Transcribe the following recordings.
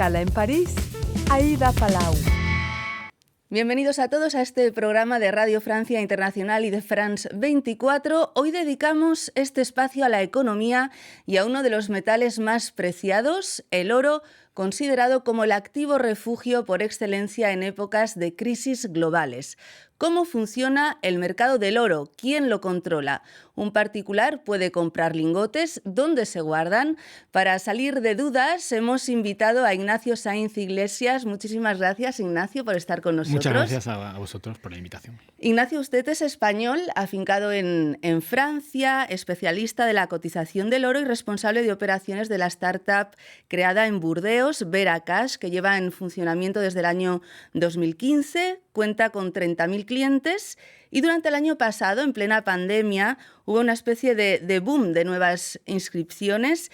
escala en París, Aida Palau. Bienvenidos a todos a este programa de Radio Francia Internacional y de France 24. Hoy dedicamos este espacio a la economía y a uno de los metales más preciados, el oro, considerado como el activo refugio por excelencia en épocas de crisis globales. ¿Cómo funciona el mercado del oro? ¿Quién lo controla? ¿Un particular puede comprar lingotes? ¿Dónde se guardan? Para salir de dudas, hemos invitado a Ignacio Sainz Iglesias. Muchísimas gracias, Ignacio, por estar con nosotros. Muchas gracias a vosotros por la invitación. Ignacio, usted es español, afincado en Francia, especialista de la cotización del oro y responsable de operaciones de la startup creada en Burdeos, Veracash, que lleva en funcionamiento desde el año 2015, cuenta con 30.000 clientes y durante el año pasado, en plena pandemia, hubo una especie de boom de nuevas inscripciones.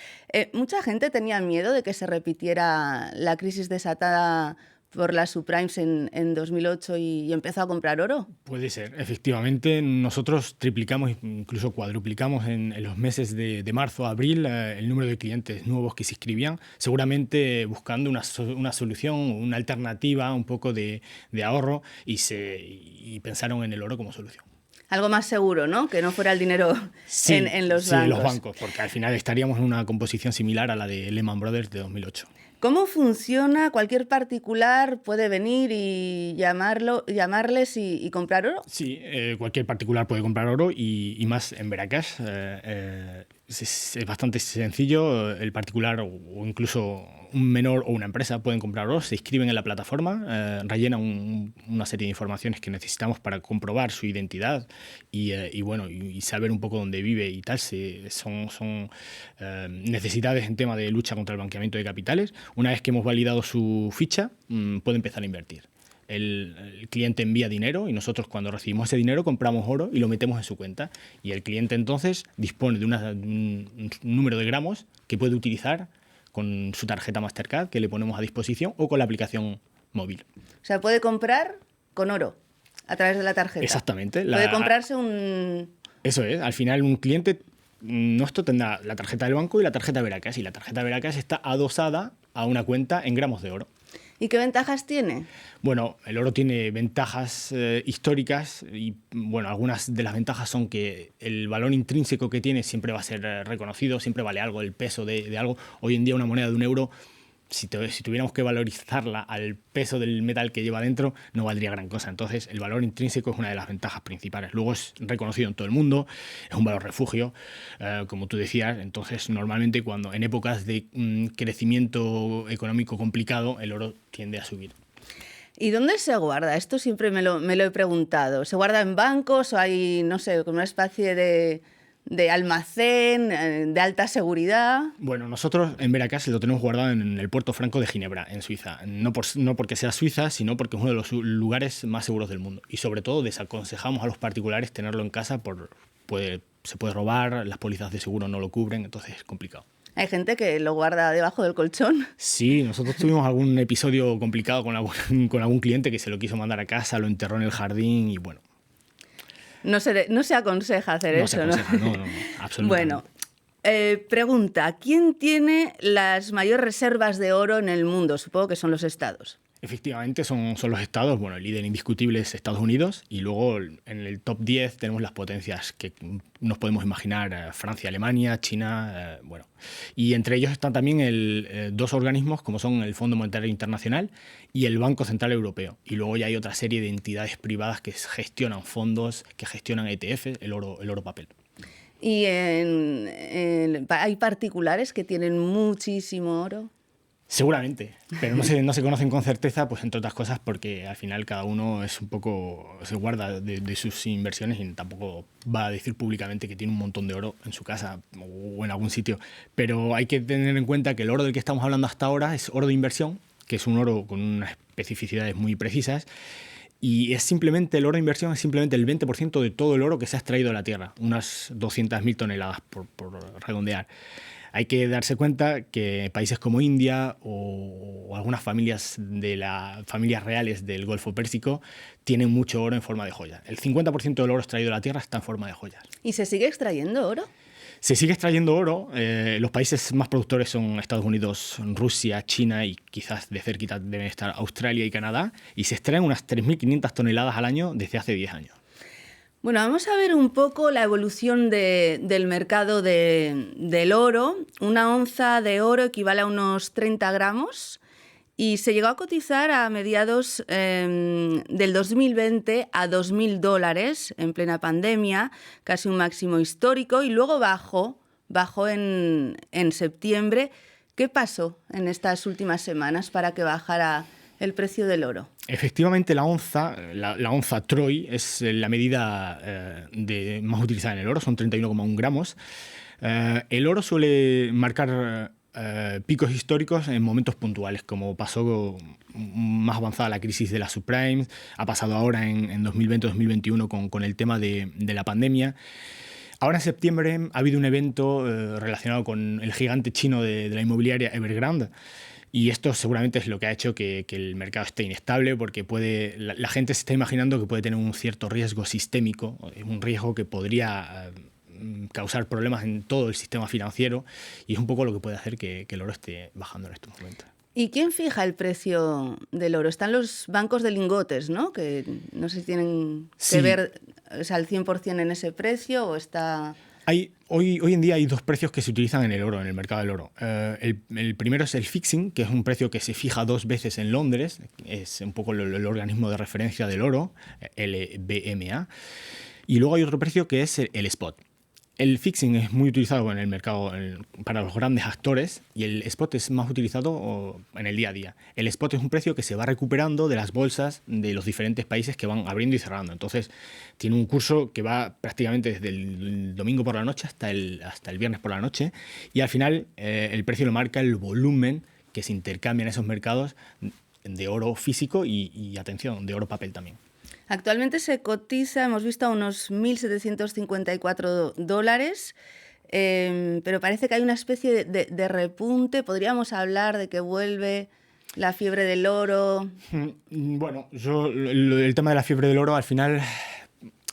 Mucha gente tenía miedo de que se repitiera la crisis desatada por las subprimes en 2008 y empezó a comprar oro. Puede ser, efectivamente. Nosotros triplicamos, incluso cuadruplicamos en los meses de marzo a abril el número de clientes nuevos que se inscribían, seguramente buscando una solución, una alternativa, un poco de ahorro y pensaron en el oro como solución. Algo más seguro, ¿no? Que no fuera el dinero en los bancos. Sí, los bancos, porque al final estaríamos en una composición similar a la de Lehman Brothers de 2008. ¿Cómo funciona? ¿Cualquier particular puede venir y llamarles y comprar oro? Sí, cualquier particular puede comprar oro y más en Veracash. Es bastante sencillo. El particular o incluso un menor o una empresa pueden comprar oro, se inscriben en la plataforma, rellenan una serie de informaciones que necesitamos para comprobar su identidad y saber un poco dónde vive y tal. Son necesidades en tema de lucha contra el blanqueamiento de capitales. Una vez que hemos validado su ficha, puede empezar a invertir. El cliente envía dinero y nosotros cuando recibimos ese dinero compramos oro y lo metemos en su cuenta. Y el cliente entonces dispone de un número de gramos que puede utilizar con su tarjeta Mastercard que le ponemos a disposición o con la aplicación móvil. O sea, puede comprar con oro a través de la tarjeta. Exactamente. Puede comprarse un... Eso es. Al final un cliente nuestro tendrá la tarjeta del banco y la tarjeta Veracash. Y la tarjeta Veracash está adosada a una cuenta en gramos de oro. ¿Y qué ventajas tiene? Bueno, el oro tiene ventajas históricas y bueno, algunas de las ventajas son que el valor intrínseco que tiene siempre va a ser reconocido, siempre vale algo, el peso de algo. Hoy en día una moneda de €1, si tuviéramos que valorizarla al peso del metal que lleva dentro, no valdría gran cosa. Entonces, el valor intrínseco es una de las ventajas principales. Luego es reconocido en todo el mundo, es un valor refugio, como tú decías. Entonces, normalmente cuando en épocas de crecimiento económico complicado, el oro tiende a subir. ¿Y dónde se guarda? Esto siempre me lo he preguntado. ¿Se guarda en bancos o hay, no sé, como una especie de almacén, de alta seguridad? Bueno, nosotros en Veracash lo tenemos guardado en el puerto franco de Ginebra, en Suiza. No porque sea Suiza, sino porque es uno de los lugares más seguros del mundo. Y sobre todo desaconsejamos a los particulares tenerlo en casa, se puede robar, las pólizas de seguro no lo cubren, entonces es complicado. ¿Hay gente que lo guarda debajo del colchón? Sí, nosotros tuvimos algún episodio complicado con algún cliente que se lo quiso mandar a casa, lo enterró en el jardín y bueno. No se aconseja hacer eso, ¿no? No, absolutamente. Bueno, pregunta, ¿quién tiene las mayores reservas de oro en el mundo? Supongo que son los estados. Efectivamente, son los estados. Bueno, el líder indiscutible es Estados Unidos y luego en el top 10 tenemos las potencias que nos podemos imaginar, Francia, Alemania, China, bueno. Y entre ellos están también dos organismos como son el Fondo Monetario Internacional y el Banco Central Europeo. Y luego ya hay otra serie de entidades privadas que gestionan fondos, que gestionan ETFs, el oro papel. ¿Y hay particulares que tienen muchísimo oro? Seguramente, pero no se conocen con certeza, pues entre otras cosas porque al final cada uno es un poco se guarda de sus inversiones y tampoco va a decir públicamente que tiene un montón de oro en su casa o en algún sitio. Pero hay que tener en cuenta que el oro del que estamos hablando hasta ahora es oro de inversión, que es un oro con unas especificidades muy precisas. Y el oro de inversión es simplemente el 20% de todo el oro que se ha extraído de la Tierra, unas 200.000 toneladas por redondear. Hay que darse cuenta que países como India o algunas familias familias reales del Golfo Pérsico tienen mucho oro en forma de joyas. El 50% del oro extraído de la Tierra está en forma de joyas. ¿Y se sigue extrayendo oro? Se sigue extrayendo oro. Los países más productores son Estados Unidos, Rusia, China y quizás de cerquita deben estar Australia y Canadá. Y se extraen unas 3.500 toneladas al año desde hace 10 años. Bueno, vamos a ver un poco la evolución del mercado del oro. Una onza de oro equivale a unos 30 gramos y se llegó a cotizar a mediados del 2020 a $2.000 en plena pandemia, casi un máximo histórico, y luego bajó en septiembre. ¿Qué pasó en estas últimas semanas para que bajara el precio del oro? Efectivamente, la onza Troy es la medida más utilizada en el oro, son 31,1 gramos. El oro suele marcar picos históricos en momentos puntuales, como pasó más avanzada la crisis de las subprimes, ha pasado ahora en 2020-2021 con el tema de la pandemia. Ahora en septiembre ha habido un evento relacionado con el gigante chino de la inmobiliaria Evergrande. Y esto seguramente es lo que ha hecho que el mercado esté inestable, porque la gente se está imaginando que puede tener un cierto riesgo sistémico, un riesgo que podría causar problemas en todo el sistema financiero, y es un poco lo que puede hacer que el oro esté bajando en estos momentos. ¿Y quién fija el precio del oro? Están los bancos de lingotes, ¿no? Que no sé si tienen que ver, o sea, al 100% en ese precio o está... Hoy en día hay dos precios que se utilizan en el oro, en el mercado del oro. El primero es el fixing, que es un precio que se fija 2 veces en Londres, es un poco el organismo de referencia del oro, LBMA. Y luego hay otro precio que es el spot. El fixing es muy utilizado en el mercado para los grandes actores y el spot es más utilizado en el día a día. El spot es un precio que se va recuperando de las bolsas de los diferentes países que van abriendo y cerrando. Entonces tiene un curso que va prácticamente desde el domingo por la noche hasta el viernes por la noche, y al final el precio lo marca el volumen que se intercambia en esos mercados de oro físico y atención, de oro papel también. Actualmente se cotiza, hemos visto, a unos $1.754, pero parece que hay una especie de repunte. ¿Podríamos hablar de que vuelve la fiebre del oro? Bueno, el tema de la fiebre del oro, al final,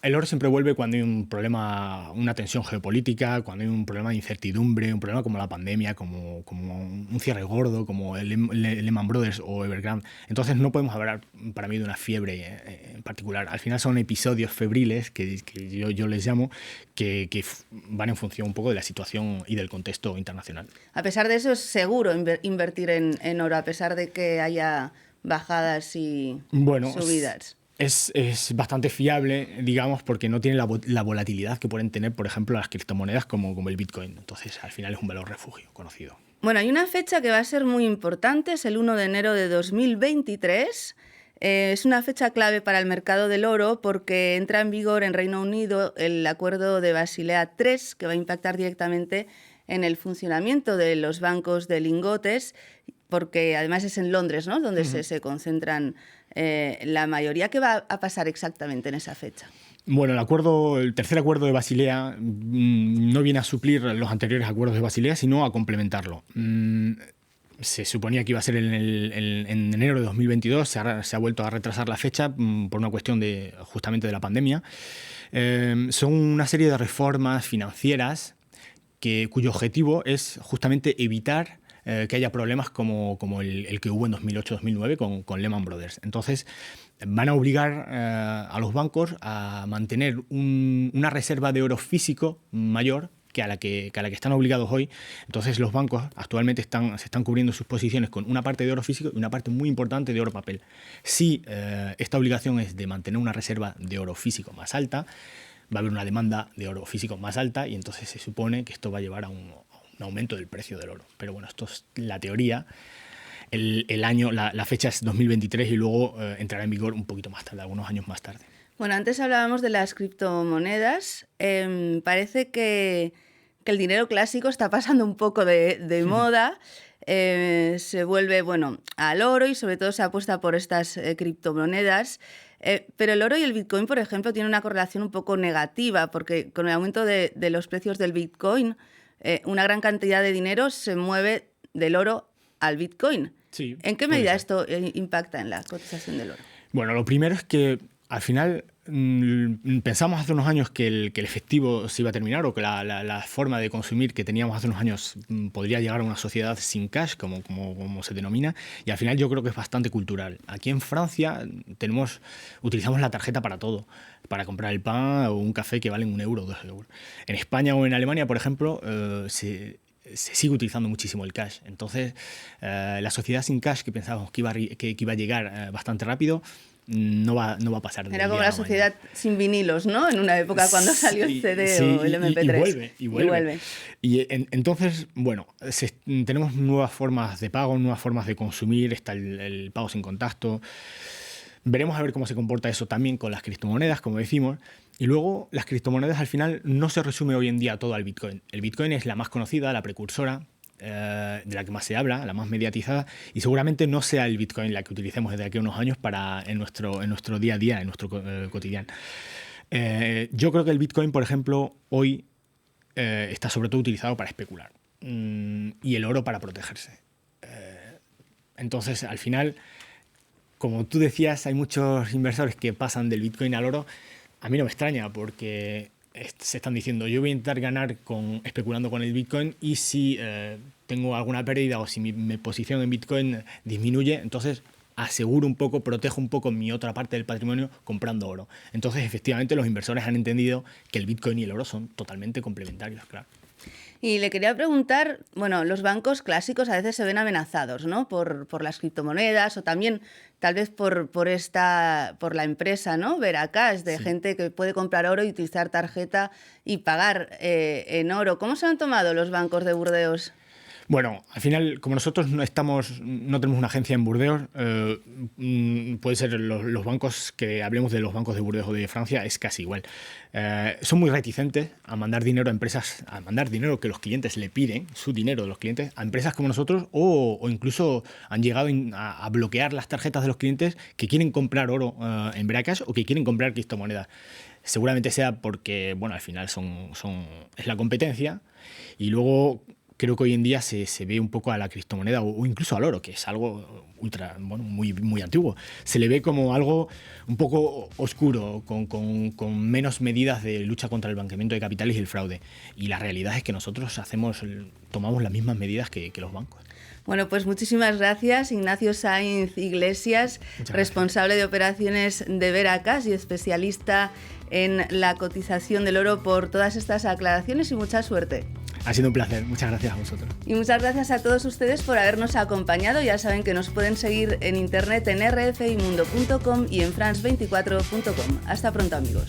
el oro siempre vuelve cuando hay un problema, una tensión geopolítica, cuando hay un problema de incertidumbre, un problema como la pandemia, como un cierre gordo, como el Lehman Brothers o Evergrande. Entonces no podemos hablar para mí de una fiebre en particular. Al final son episodios febriles que yo les llamo, que van en función un poco de la situación y del contexto internacional. A pesar de eso, es seguro invertir en oro, a pesar de que haya bajadas y subidas. Es bastante fiable, digamos, porque no tiene la volatilidad que pueden tener, por ejemplo, las criptomonedas como el Bitcoin. Entonces, al final es un valor refugio conocido. Bueno, hay una fecha que va a ser muy importante, es el 1 de enero de 2023. Es una fecha clave para el mercado del oro porque entra en vigor en Reino Unido el Acuerdo de Basilea III, que va a impactar directamente en el funcionamiento de los bancos de lingotes, porque además es en Londres, ¿no?, donde se concentran la mayoría. ¿Qué va a pasar exactamente en esa fecha? Bueno, el tercer acuerdo de Basilea no viene a suplir los anteriores acuerdos de Basilea, sino a complementarlo. Se suponía que iba a ser en enero de 2022, se ha vuelto a retrasar la fecha por una cuestión justamente de la pandemia. Son una serie de reformas financieras cuyo objetivo es justamente evitar que haya problemas como el que hubo en 2008-2009 con Lehman Brothers. Entonces, van a obligar a los bancos a mantener una reserva de oro físico mayor que a la que están obligados hoy. Entonces, los bancos actualmente se están cubriendo sus posiciones con una parte de oro físico y una parte muy importante de oro papel. Si esta obligación es de mantener una reserva de oro físico más alta, va a haber una demanda de oro físico más alta y entonces se supone que esto va a llevar a un aumento del precio del oro. Pero bueno, esto es la teoría. La fecha es 2023 y luego entrará en vigor un poquito más tarde, algunos años más tarde. Bueno, antes hablábamos de las criptomonedas. Parece que el dinero clásico está pasando un poco de moda. Se vuelve, al oro y sobre todo se apuesta por estas criptomonedas. Pero el oro y el Bitcoin, por ejemplo, tienen una correlación un poco negativa, porque con el aumento de los precios del Bitcoin, una gran cantidad de dinero se mueve del oro al Bitcoin. Sí, ¿En qué medida esto impacta en la cotización del oro? Bueno, lo primero es que al final pensamos hace unos años que el efectivo se iba a terminar, o que la forma de consumir que teníamos hace unos años podría llegar a una sociedad sin cash, como se denomina, y al final yo creo que es bastante cultural. Aquí en Francia utilizamos la tarjeta para todo, para comprar el pan o un café que valen 1 euro o 2 euros. En España o en Alemania, por ejemplo, se sigue utilizando muchísimo el cash. Entonces, la sociedad sin cash, que pensábamos que iba a llegar bastante rápido, no va a pasar. Era como la sociedad sin vinilos, ¿no? En una época cuando salió el CD o el MP3. Y vuelve. Y entonces, bueno, tenemos nuevas formas de pago, nuevas formas de consumir, está el pago sin contacto. Veremos a ver cómo se comporta eso también con las criptomonedas, como decimos. Y luego, las criptomonedas al final no se resume hoy en día todo al Bitcoin. El Bitcoin es la más conocida, la precursora, de la que más se habla, la más mediatizada, y seguramente no sea el Bitcoin la que utilicemos desde aquí a unos años en nuestro día a día, en nuestro cotidiano. Yo creo que el Bitcoin, por ejemplo, hoy está sobre todo utilizado para especular, y el oro para protegerse. Entonces, al final, como tú decías, hay muchos inversores que pasan del Bitcoin al oro. A mí no me extraña, porque se están diciendo, yo voy a intentar ganar especulando con el Bitcoin, y si tengo alguna pérdida o si mi posición en Bitcoin disminuye, entonces protejo un poco mi otra parte del patrimonio comprando oro. Entonces, efectivamente, los inversores han entendido que el Bitcoin y el oro son totalmente complementarios, claro. Y le quería preguntar, bueno, los bancos clásicos a veces se ven amenazados, ¿no? Por las criptomonedas, o también tal vez por la empresa, ¿no? Veracas, de gente que puede comprar oro y utilizar tarjeta y pagar en oro. ¿Cómo se han tomado los bancos de Burdeos? Bueno, al final, como nosotros no tenemos una agencia en Burdeos, puede ser los bancos, que hablemos de los bancos de Burdeos o de Francia, es casi igual. Son muy reticentes a mandar dinero a empresas, a mandar dinero que los clientes le piden, su dinero de los clientes, a empresas como nosotros, o incluso han llegado a bloquear las tarjetas de los clientes que quieren comprar oro en Veracas o que quieren comprar criptomonedas. Seguramente sea porque, bueno, al final es la competencia, y luego creo que hoy en día se ve un poco a la criptomoneda o incluso al oro, que es algo muy, muy antiguo. Se le ve como algo un poco oscuro, con menos medidas de lucha contra el blanqueamiento de capitales y el fraude. Y la realidad es que nosotros tomamos las mismas medidas que los bancos. Bueno, pues muchísimas gracias, Ignacio Sainz Iglesias, responsable de operaciones de Veracas y especialista en la cotización del oro, por todas estas aclaraciones, y mucha suerte. Ha sido un placer, muchas gracias a vosotros. Y muchas gracias a todos ustedes por habernos acompañado. Ya saben que nos pueden seguir en internet en rfimundo.com y en france24.com. Hasta pronto, amigos.